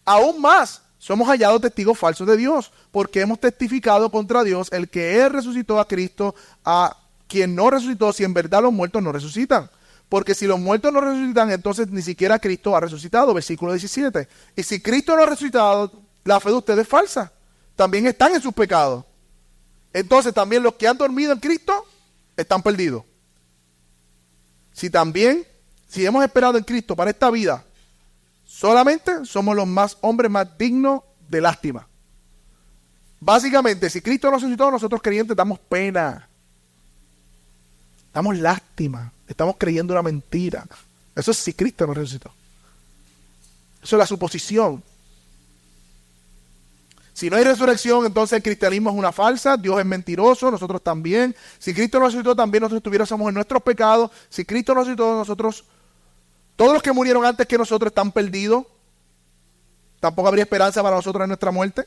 Aún más, somos hallados testigos falsos de Dios, porque hemos testificado contra Dios el que Él resucitó a Cristo, a quien no resucitó, si en verdad los muertos no resucitan. Porque si los muertos no resucitan, entonces ni siquiera Cristo ha resucitado. Versículo 17. Y si Cristo no ha resucitado, la fe de ustedes es falsa. También están en sus pecados. Entonces también los que han dormido en Cristo están perdidos. Si hemos esperado en Cristo para esta vida, solamente somos los hombres más dignos de lástima. Básicamente, si Cristo no resucitó, nosotros creyentes damos pena. Damos lástima. Estamos creyendo una mentira. Eso es si Cristo no resucitó. Eso es la suposición. Si no hay resurrección, entonces el cristianismo es una falsa, Dios es mentiroso, nosotros también. Si Cristo no resucitó, también nosotros estuviéramos en nuestros pecados. Si Cristo no resucitó, nosotros, todos los que murieron antes que nosotros están perdidos. Tampoco habría esperanza para nosotros en nuestra muerte.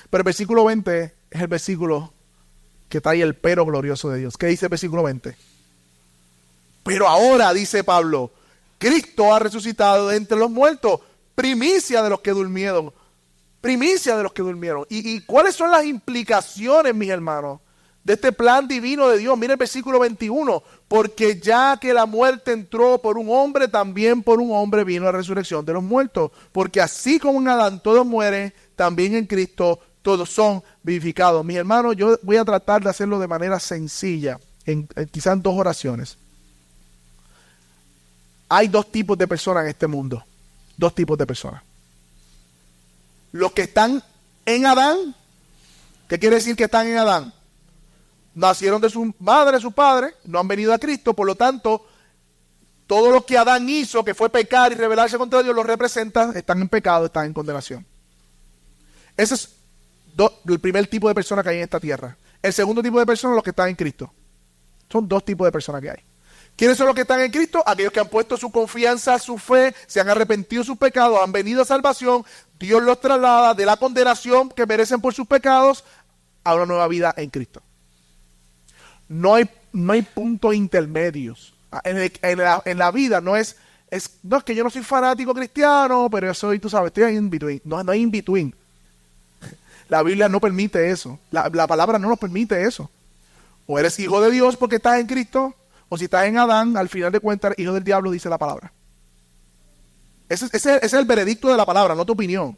Pero el versículo 20 es el versículo que trae el pero glorioso de Dios. ¿Qué dice el versículo 20? Pero ahora, dice Pablo, Cristo ha resucitado de entre los muertos, primicia de los que durmieron. Primicia de los que durmieron. ¿Y cuáles son las implicaciones, mis hermanos, de este plan divino de Dios? Mira el versículo 21. Porque ya que la muerte entró por un hombre, también por un hombre vino la resurrección de los muertos. Porque así como en Adán todos mueren, también en Cristo todos son vivificados. Mis hermanos, yo voy a tratar de hacerlo de manera sencilla, quizás en 2 oraciones. Hay 2 tipos de personas en este mundo. 2 tipos de personas. Los que están en Adán. ¿Qué quiere decir que están en Adán? Nacieron de su madre, su padre, no han venido a Cristo, por lo tanto, todo lo que Adán hizo, que fue pecar y rebelarse contra Dios, lo representa, están en pecado, están en condenación. Ese es el primer tipo de personas que hay en esta tierra. El segundo tipo de personas, los que están en Cristo. Son 2 tipos de personas que hay. ¿Quiénes son los que están en Cristo? Aquellos que han puesto su confianza, su fe, se han arrepentido de sus pecados, han venido a salvación, Dios los traslada de la condenación que merecen por sus pecados a una nueva vida en Cristo. No hay puntos intermedios. En la vida no es que yo no soy fanático cristiano, pero yo soy, tú sabes, estoy ahí in between. No hay in between. La Biblia no permite eso. La palabra no nos permite eso. O eres hijo de Dios porque estás en Cristo, o si estás en Adán, al final de cuentas, hijo del diablo, dice la palabra. Ese es el veredicto de la palabra, no tu opinión.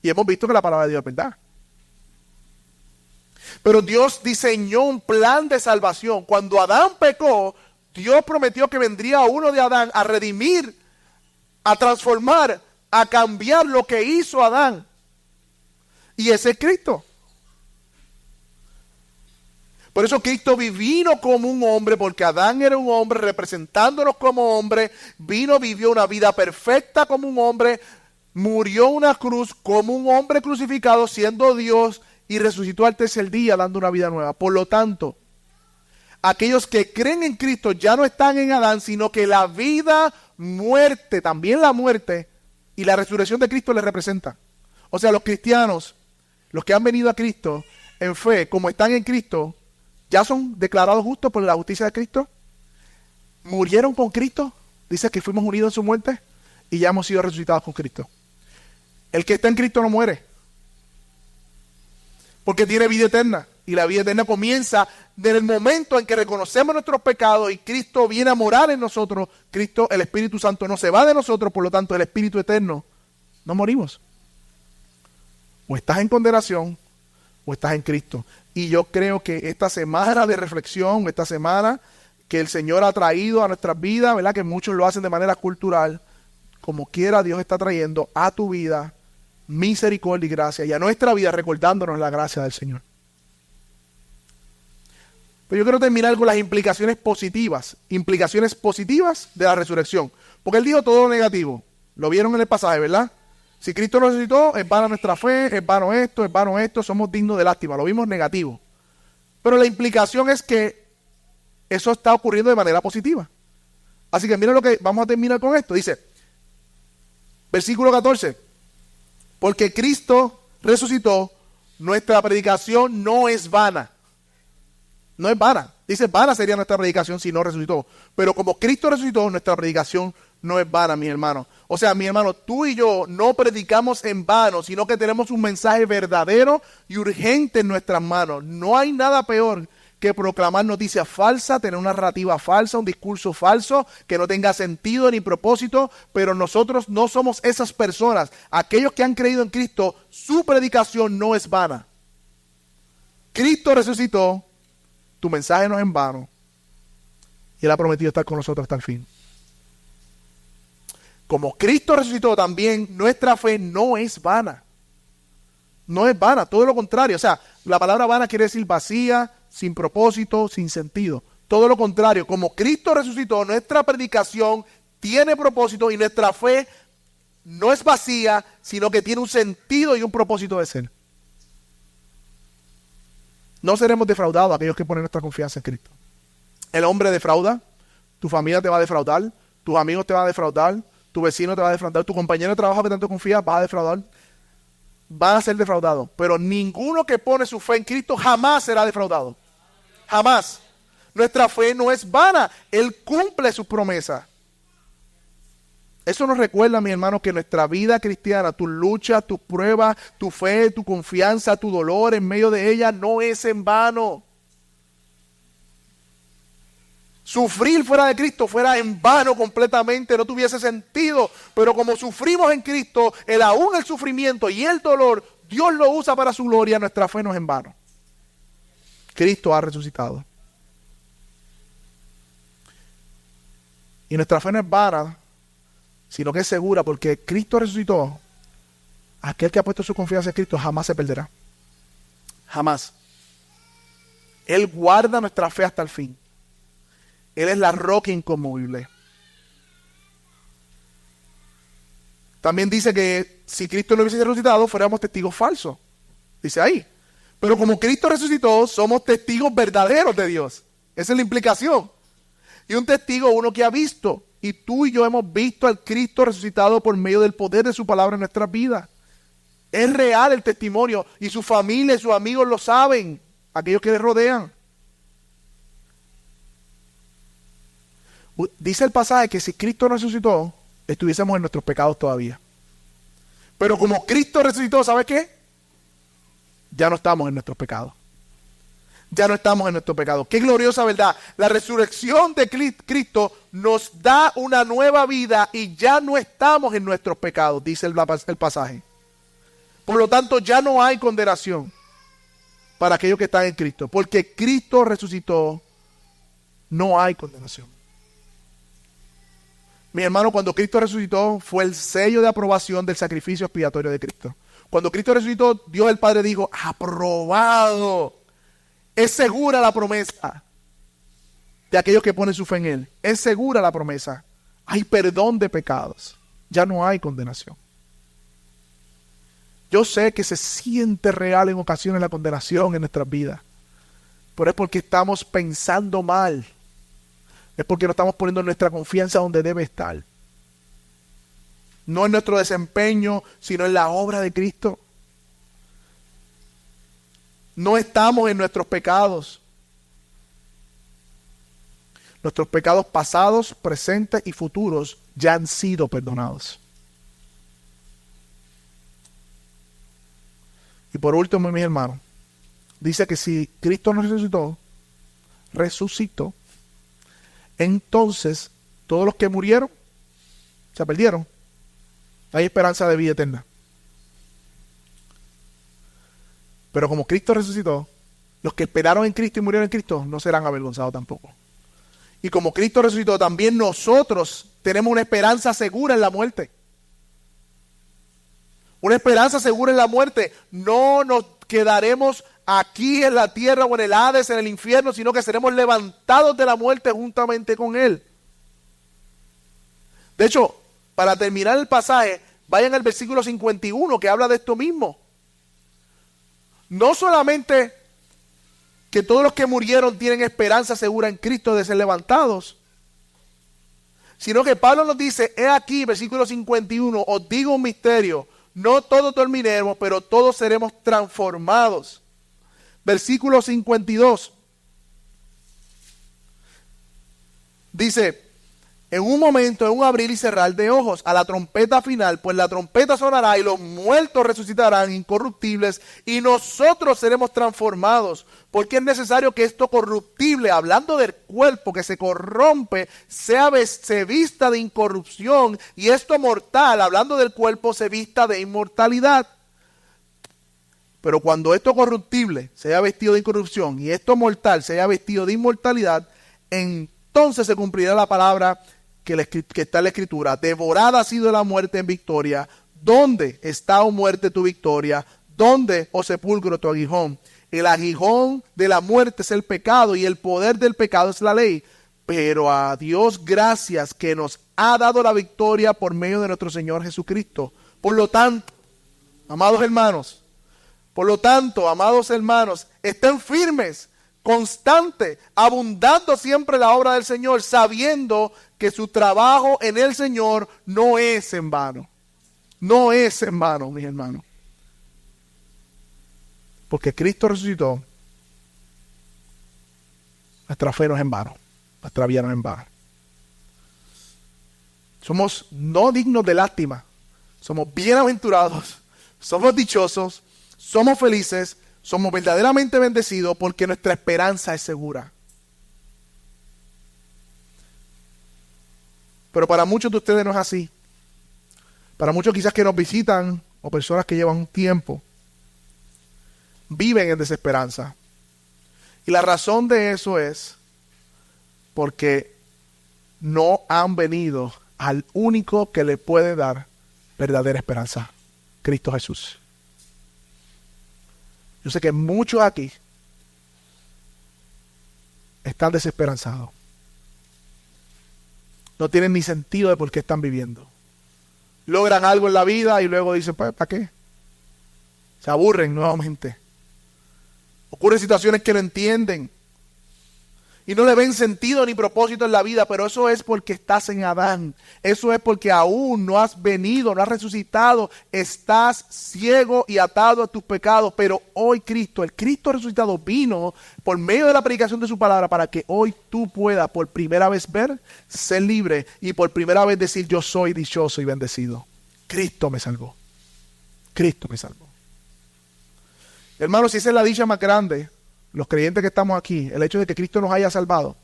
Y hemos visto que la palabra de Dios es verdad. Pero Dios diseñó un plan de salvación. Cuando Adán pecó, Dios prometió que vendría uno de Adán a redimir, a transformar, a cambiar lo que hizo Adán. Y ese es Cristo. Por eso Cristo vino como un hombre, porque Adán era un hombre representándonos como hombre, vivió una vida perfecta como un hombre, murió en una cruz como un hombre crucificado siendo Dios y resucitó al tercer día dando una vida nueva. Por lo tanto, aquellos que creen en Cristo ya no están en Adán, sino que la vida, muerte, también la muerte y la resurrección de Cristo les representa. O sea, los cristianos, los que han venido a Cristo en fe, como están en Cristo, ya son declarados justos por la justicia de Cristo. Murieron con Cristo. Dice que fuimos unidos en su muerte y ya hemos sido resucitados con Cristo. El que está en Cristo no muere, porque tiene vida eterna. Y la vida eterna comienza desde el momento en que reconocemos nuestros pecados y Cristo viene a morar en nosotros. Cristo, el Espíritu Santo, no se va de nosotros, por lo tanto el Espíritu eterno, no morimos. O estás en condenación o estás en Cristo. Y yo creo que esta semana de reflexión, esta semana que el Señor ha traído a nuestras vidas, ¿verdad? Que muchos lo hacen de manera cultural, como quiera Dios está trayendo a tu vida misericordia y gracia, y a nuestra vida recordándonos la gracia del Señor. Pero yo quiero terminar con las implicaciones positivas de la resurrección. Porque Él dijo todo lo negativo. Lo vieron en el pasaje, ¿verdad? Si Cristo nos resucitó, es vana nuestra fe, es vano esto, somos dignos de lástima. Lo vimos negativo. Pero la implicación es que eso está ocurriendo de manera positiva. Así que miren lo que vamos a terminar con esto. Dice, versículo 14. Porque Cristo resucitó, nuestra predicación no es vana. No es vana. Dice, vana sería nuestra predicación si no resucitó. Pero como Cristo resucitó, nuestra predicación no es vana, mis hermanos. O sea, mi hermano, tú y yo no predicamos en vano, sino que tenemos un mensaje verdadero y urgente en nuestras manos. No hay nada peor que proclamar noticias falsas, tener una narrativa falsa, un discurso falso que no tenga sentido ni propósito, pero nosotros no somos esas personas. Aquellos que han creído en Cristo, su predicación no es vana. Cristo resucitó, tu mensaje no es en vano, y Él ha prometido estar con nosotros hasta el fin. Como Cristo resucitó también, nuestra fe no es vana. No es vana, todo lo contrario. O sea, la palabra vana quiere decir vacía, sin propósito, sin sentido. Todo lo contrario, como Cristo resucitó, nuestra predicación tiene propósito y nuestra fe no es vacía, sino que tiene un sentido y un propósito de ser. No seremos defraudados aquellos que ponen nuestra confianza en Cristo. El hombre defrauda, tu familia te va a defraudar, tus amigos te van a defraudar, tu vecino te va a defraudar, tu compañero de trabajo que tanto confías va a defraudar. Van a ser defraudados, pero ninguno que pone su fe en Cristo jamás será defraudado. Jamás. Nuestra fe no es vana. Él cumple sus promesas. Eso nos recuerda, mi hermano, que nuestra vida cristiana, tu lucha, tu prueba, tu fe, tu confianza, tu dolor en medio de ella no es en vano. Sufrir fuera de Cristo fuera en vano completamente, no tuviese sentido. Pero como sufrimos en Cristo, aún el sufrimiento y el dolor, Dios lo usa para su gloria, nuestra fe no es en vano. Cristo ha resucitado. Y nuestra fe no es vana, sino que es segura, porque Cristo resucitó. Aquel que ha puesto su confianza en Cristo jamás se perderá. Jamás. Él guarda nuestra fe hasta el fin. Él es la roca inconmovible. También dice que si Cristo no hubiese resucitado, fuéramos testigos falsos. Dice ahí. Pero como Cristo resucitó, somos testigos verdaderos de Dios. Esa es la implicación. Y un testigo, uno que ha visto. Y tú y yo hemos visto al Cristo resucitado por medio del poder de su palabra en nuestras vidas. Es real el testimonio. Y su familia y sus amigos lo saben. Aquellos que le rodean. Dice el pasaje que si Cristo resucitó, estuviésemos en nuestros pecados todavía. Pero como Cristo resucitó, ¿sabe qué? Ya no estamos en nuestros pecados. Ya no estamos en nuestros pecados. Qué gloriosa verdad. La resurrección de Cristo nos da una nueva vida y ya no estamos en nuestros pecados, dice el pasaje. Por lo tanto, ya no hay condenación para aquellos que están en Cristo. Porque Cristo resucitó, no hay condenación. Mi hermano, cuando Cristo resucitó, fue el sello de aprobación del sacrificio expiatorio de Cristo. Cuando Cristo resucitó, Dios el Padre dijo, aprobado. Es segura la promesa de aquellos que ponen su fe en Él. Es segura la promesa. Hay perdón de pecados. Ya no hay condenación. Yo sé que se siente real en ocasiones la condenación en nuestras vidas. Pero es porque estamos pensando mal. Es porque no estamos poniendo nuestra confianza donde debe estar. No en nuestro desempeño, sino en la obra de Cristo. No estamos en nuestros pecados. Nuestros pecados pasados, presentes y futuros ya han sido perdonados. Y por último, mis hermanos, dice que si Cristo no resucitó, entonces todos los que murieron se perdieron. Hay esperanza de vida eterna. Pero como Cristo resucitó, los que esperaron en Cristo y murieron en Cristo no serán avergonzados tampoco. Y como Cristo resucitó, también nosotros tenemos una esperanza segura en la muerte. Una esperanza segura en la muerte. No nos quedaremos aquí en la tierra o en el Hades, en el infierno, sino que seremos levantados de la muerte juntamente con Él. De hecho, para terminar el pasaje, vayan al versículo 51 que habla de esto mismo. No solamente que todos los que murieron tienen esperanza segura en Cristo de ser levantados, sino que Pablo nos dice, he aquí, versículo 51, os digo un misterio, no todos dormiremos, pero todos seremos transformados. Versículo 52, Dice, en un momento, en un abrir y cerrar de ojos, a la trompeta final, pues la trompeta sonará y los muertos resucitarán incorruptibles y nosotros seremos transformados, porque es necesario que esto corruptible, hablando del cuerpo que se corrompe, se vista de incorrupción, y esto mortal, hablando del cuerpo, se vista de inmortalidad. Pero cuando esto corruptible se haya vestido de incorrupción y esto mortal se haya vestido de inmortalidad, entonces se cumplirá la palabra que está en la Escritura. Devorada ha sido la muerte en victoria. ¿Dónde está, oh muerte, tu victoria? ¿Dónde, oh sepulcro, tu aguijón? El aguijón de la muerte es el pecado y el poder del pecado es la ley. Pero a Dios gracias que nos ha dado la victoria por medio de nuestro Señor Jesucristo. Por lo tanto, amados hermanos, estén firmes, constantes, abundando siempre la obra del Señor, sabiendo que su trabajo en el Señor no es en vano. No es en vano, mis hermanos. Porque Cristo resucitó, nuestra fe no es en vano, nuestra vida no es en vano. Somos no dignos de lástima, somos bienaventurados, somos dichosos, somos felices, somos verdaderamente bendecidos porque nuestra esperanza es segura. Pero para muchos de ustedes no es así. Para muchos quizás que nos visitan o personas que llevan un tiempo, viven en desesperanza. Y la razón de eso es porque no han venido al único que le puede dar verdadera esperanza, Cristo Jesús. Yo sé que muchos aquí están desesperanzados. No tienen ni sentido de por qué están viviendo. Logran algo en la vida y luego dicen, pues, ¿para qué? Se aburren nuevamente. Ocurren situaciones que no entienden y no le ven sentido ni propósito en la vida, pero eso es porque estás en Adán. Eso es porque aún no has venido, no has resucitado, estás ciego y atado a tus pecados. Pero hoy Cristo, el Cristo resucitado, vino por medio de la predicación de su palabra para que hoy tú puedas por primera vez ver, ser libre y por primera vez decir, yo soy dichoso y bendecido. Cristo me salvó. Cristo me salvó. Hermanos, si esa es la dicha más grande, los creyentes que estamos aquí, el hecho de que Cristo nos haya salvado,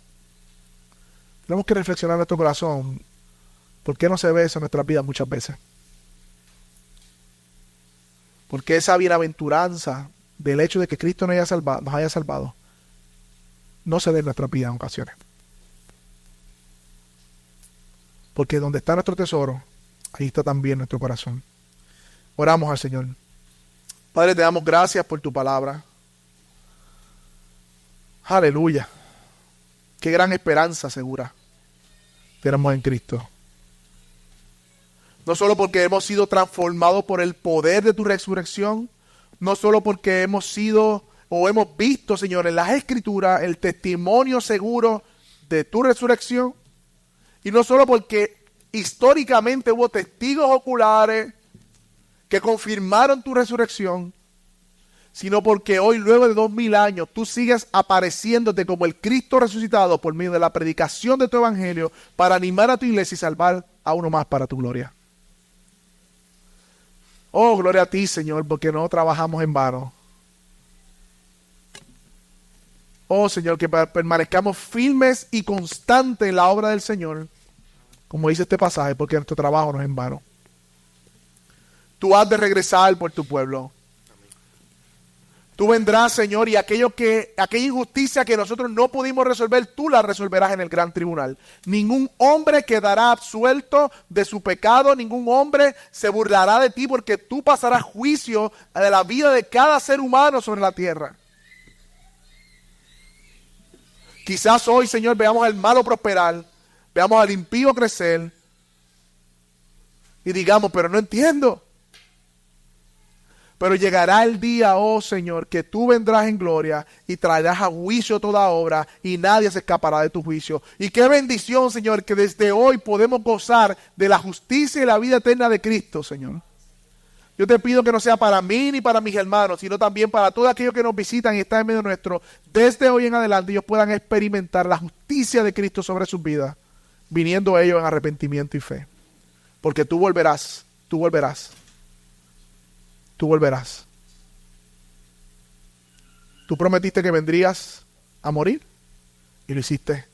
tenemos que reflexionar en nuestro corazón. ¿Por qué no se ve eso en nuestras vidas muchas veces? Porque esa bienaventuranza del hecho de que Cristo nos haya salvado no se ve en nuestras vidas en ocasiones. Porque donde está nuestro tesoro, ahí está también nuestro corazón. Oramos al Señor. Padre, te damos gracias por tu palabra. Aleluya. Qué gran esperanza segura tenemos en Cristo. No solo porque hemos sido transformados por el poder de tu resurrección, no solo porque hemos sido o hemos visto, Señor, en las Escrituras el testimonio seguro de tu resurrección, y no solo porque históricamente hubo testigos oculares que confirmaron tu resurrección, sino porque hoy, luego de 2000 años, tú sigues apareciéndote como el Cristo resucitado por medio de la predicación de tu evangelio para animar a tu iglesia y salvar a uno más para tu gloria. Oh, gloria a ti, Señor, porque no trabajamos en vano. Oh, Señor, que permanezcamos firmes y constantes en la obra del Señor, como dice este pasaje, porque nuestro trabajo no es en vano. Tú has de regresar por tu pueblo. Tú vendrás, Señor, y aquella injusticia que nosotros no pudimos resolver, tú la resolverás en el gran tribunal. Ningún hombre quedará absuelto de su pecado, ningún hombre se burlará de ti, porque tú pasarás juicio de la vida de cada ser humano sobre la tierra. Quizás hoy, Señor, veamos al malo prosperar, veamos al impío crecer y digamos, pero no entiendo. Pero llegará el día, oh Señor, que tú vendrás en gloria y traerás a juicio toda obra y nadie se escapará de tu juicio. Y qué bendición, Señor, que desde hoy podemos gozar de la justicia y la vida eterna de Cristo, Señor. Yo te pido que no sea para mí ni para mis hermanos, sino también para todos aquellos que nos visitan y están en medio nuestro. Desde hoy en adelante ellos puedan experimentar la justicia de Cristo sobre sus vidas. viniendo ellos en arrepentimiento y fe. Porque tú volverás, tú volverás, tú volverás. Tú prometiste que vendrías a morir y lo hiciste.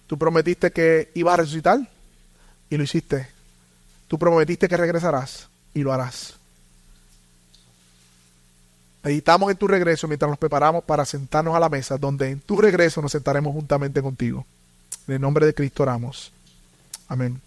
Tú prometiste que ibas a resucitar y lo hiciste. Tú prometiste que regresarás y lo harás. Meditamos en tu regreso mientras nos preparamos para sentarnos a la mesa, donde en tu regreso nos sentaremos juntamente contigo. En el nombre de Cristo oramos. Amén.